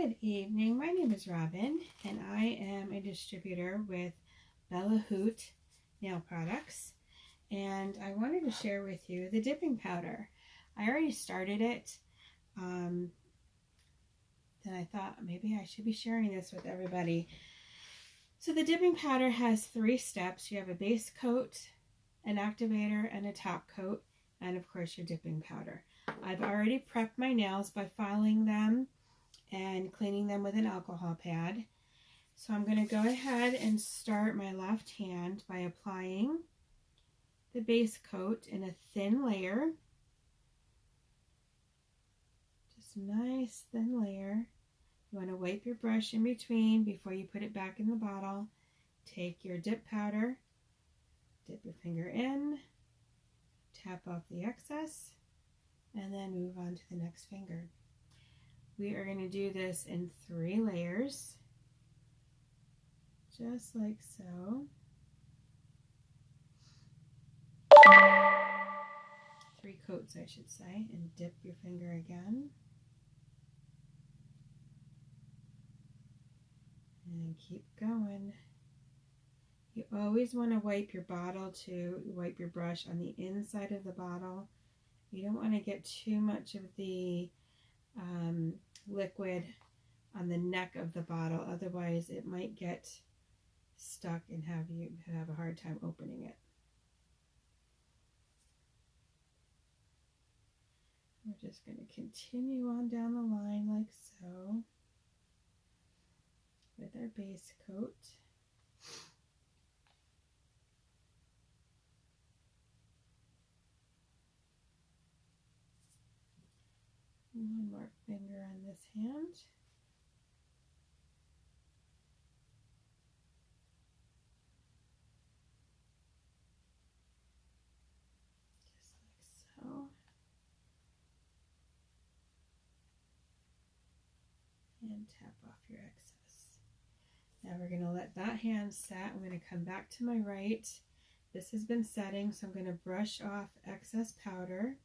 Good evening. My name is Robin, and I am a distributor with Bellahoot nail products. And I wanted to share with you the dipping powder. I already started it. Then I thought maybe I should be sharing this with everybody. So the dipping powder has 3 steps. You have a base coat, an activator, and a top coat, and of course your dipping powder. I've already prepped my nails by filing them and cleaning them with an alcohol pad. So I'm going to go ahead and start my left hand by applying the base coat in a thin layer. Just a nice thin layer. You want to wipe your brush in between before you put it back in the bottle. Take your dip powder, dip your finger in, tap off the excess, and then move on to the next finger. We are going to do this in 3 layers, just like so. 3 coats, I should say, and dip your finger again. And keep going. You always want to wipe your wipe your brush on the inside of the bottle. You don't want to get too much of the liquid on the neck of the bottle, otherwise it might get stuck and you have a hard time opening it. We're just going to continue on down the line like so with our base coat. One more finger on this hand. Just like so. And tap off your excess. Now we're going to let that hand set. I'm going to come back to my right. This has been setting, so I'm going to brush off excess powder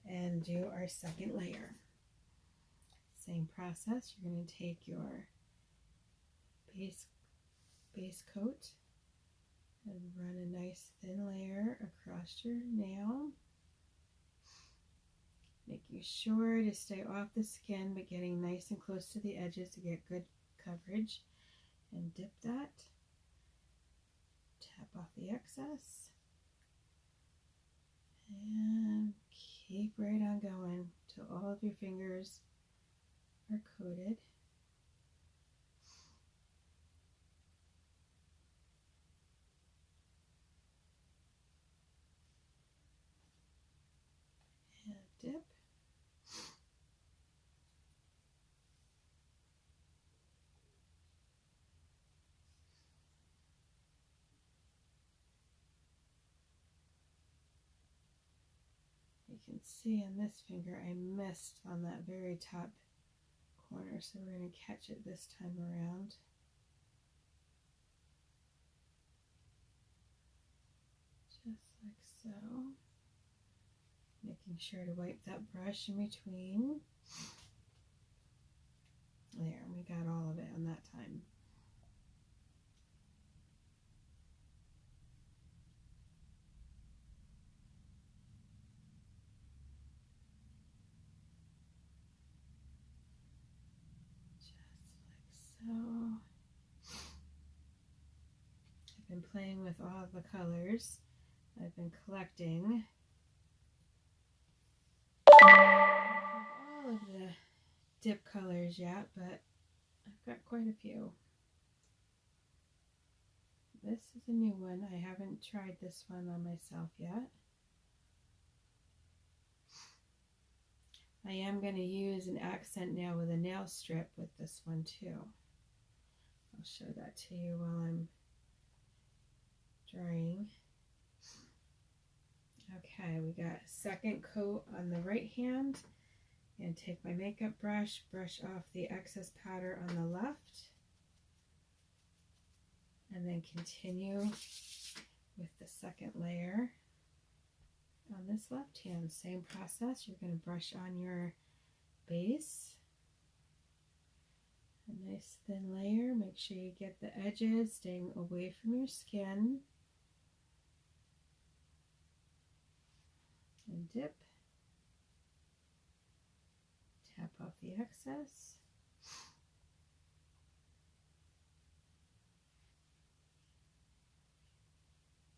and do our second layer. Same process. You're going to take your base coat and run a nice thin layer across your nail, making sure to stay off the skin but getting nice and close to the edges to get good coverage. And dip that, tap off the excess, and keep right on going till all of your fingers are coated. And dip. You can see on this finger I missed on that very top corner, so we're going to catch it this time around. Just like so. Making sure to wipe that brush in between. There, we got all of it on that time. So I've been playing with all of the colors. I've been collecting all of the dip colors yet, but I've got quite a few. This is a new one. I haven't tried this one on myself yet. I am going to use an accent nail with a nail strip with this one too. I'll show that to you while I'm drying. Okay, we got a second coat on the right hand. And take my makeup brush, brush off the excess powder on the left, and then continue with the second layer on this left hand. Same process. You're going to brush on your base. A nice thin layer. Make sure you get the edges staying away from your skin. And dip. Tap off the excess.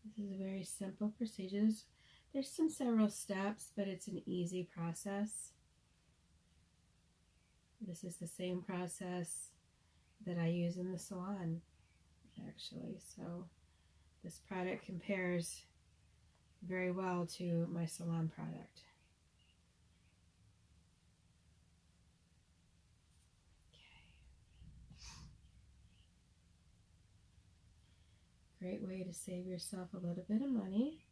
This is a very simple procedure. There's several steps, but it's an easy process. This is the same process that I use in the salon, actually. So this product compares very well to my salon product. Great way to save yourself a little bit of money.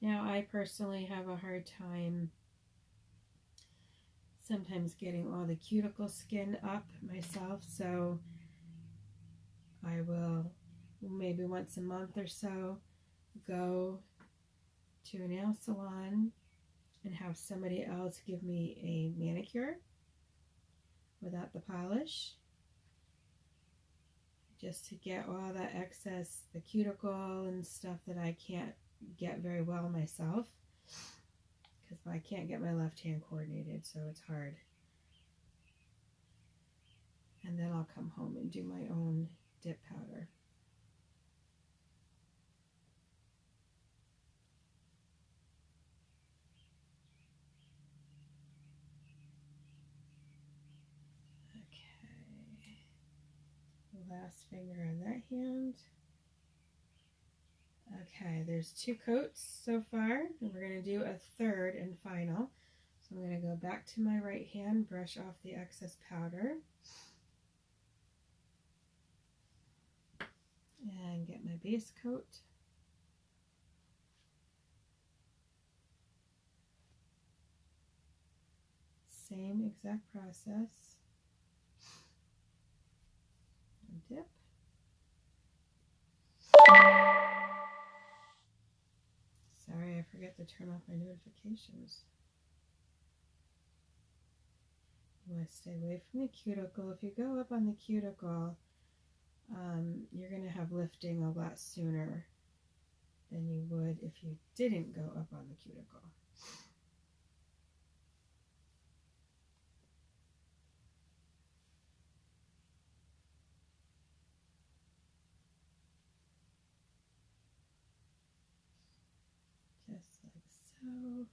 Now, I personally have a hard time sometimes getting all the cuticle skin up myself, so I will maybe once a month or so go to a nail salon and have somebody else give me a manicure without the polish, just to get all that excess, the cuticle and stuff that I can't get very well myself, because I can't get my left hand coordinated, so it's hard. And then I'll come home and do my own dip powder. Okay, last finger on that hand. Okay, there's 2 coats so far, and we're going to do a third and final. So I'm going to go back to my right hand, brush off the excess powder, and get my base coat. Same exact process. And dip. Sorry, I forget to turn off my notifications. You want to stay away from the cuticle. If you go up on the cuticle, you're going to have lifting a lot sooner than you would if you didn't go up on the cuticle. Just like so.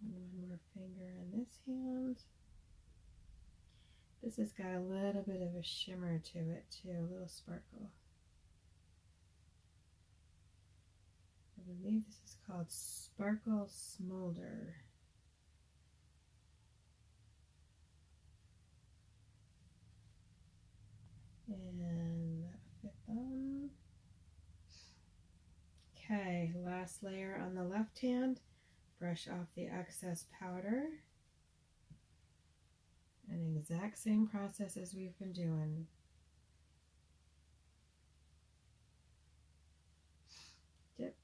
One more finger on this hand. This has got a little bit of a shimmer to it too, a little sparkle. I believe this is called Sparkle Smolder. And that fit them. Okay, last layer on the left hand. Brush off the excess powder. An exact same process as we've been doing. Dip.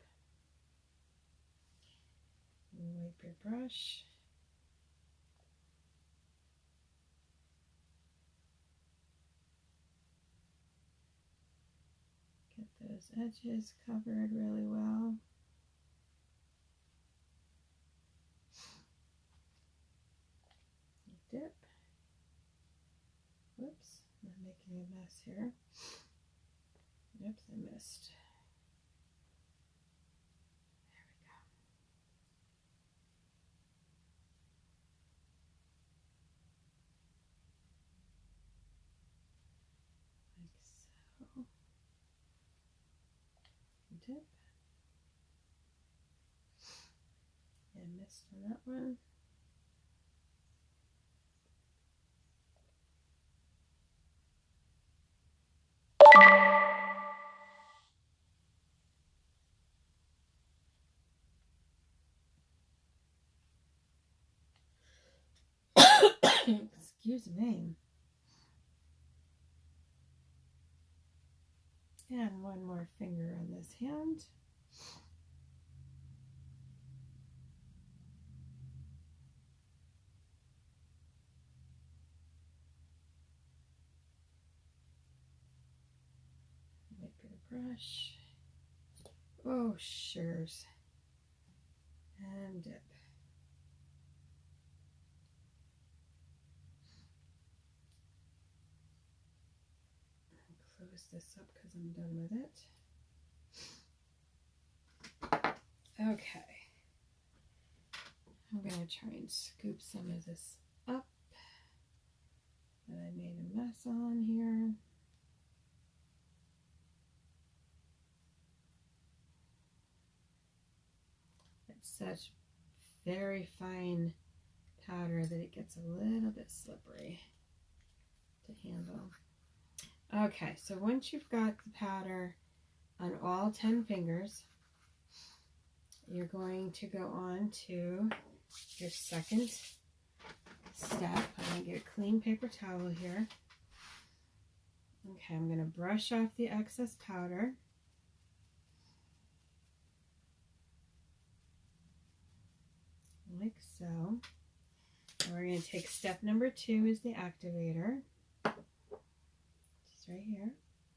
Wipe your brush. Get those edges covered really well. Dip. Whoops, I'm making a mess here. Oops, I missed. There we go. Like so. Dip. And missed on that one. Excuse me. And one more finger on this hand. Wipe your brush. Oh, sures. And dip. Close this up because I'm done with it. Okay. I'm going to try and scoop some of this up that I made a mess on here. It's such very fine powder that it gets a little bit slippery to handle. Okay, so once you've got the powder on all 10 fingers, you're going to go on to your second step. I'm going to get a clean paper towel here. Okay, I'm going to brush off the excess powder. Like so. And we're going to take step number 2 is the activator. It's right here.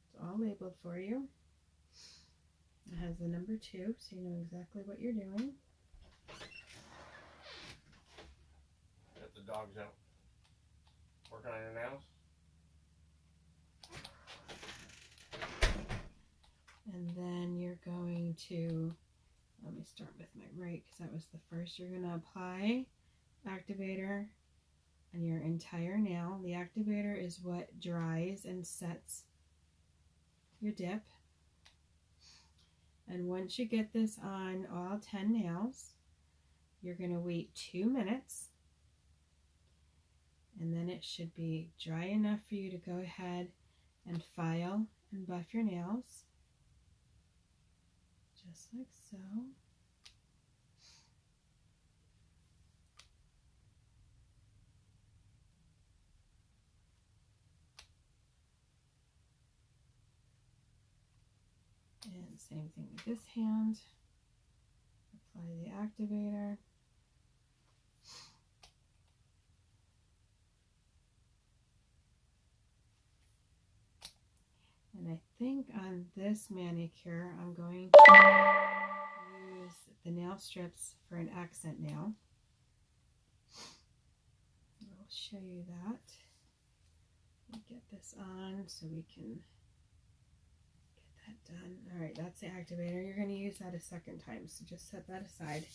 It's all labeled for you. It has the number 2, so you know exactly what you're doing. Got the dogs out working on your nails. And then you're going to, let me start with my right because that was the first. You're going to apply activator on your entire nail. The activator is what dries and sets your dip. And once you get this on all 10 nails, you're going to wait 2 minutes. And then it should be dry enough for you to go ahead and file and buff your nails. Just like so. And same thing with this hand. Apply the activator. And I think on this manicure, I'm going to use the nail strips for an accent nail. I'll show you that. Get this on so we can get that done. All right, that's the activator. You're going to use that a second time, so just set that aside.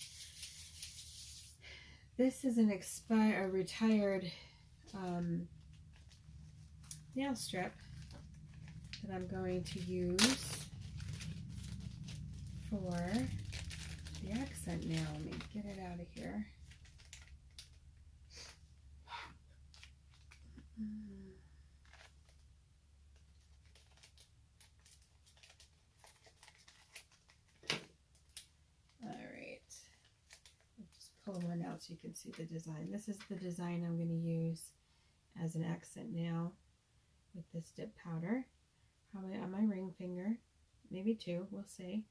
This is a retired nail strip that I'm going to use for the accent nail. Let me get it out of here. All right, I'll just pull one out so you can see the design. This is the design I'm going to use as an accent nail with this dip powder. Probably on my ring finger, maybe 2, we'll see.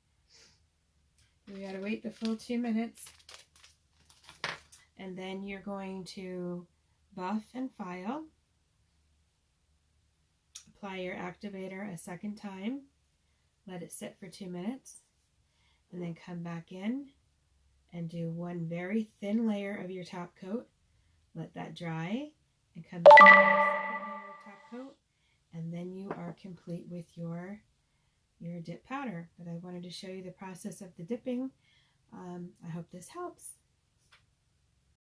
We gotta wait the full 2 minutes, and then you're going to buff and file. Apply your activator a second time, let it sit for 2 minutes, and then come back in and do one very thin layer of your top coat. Let that dry and come back in with a second layer of top coat. And then you are complete with your dip powder. But I wanted to show you the process of the dipping. I hope this helps.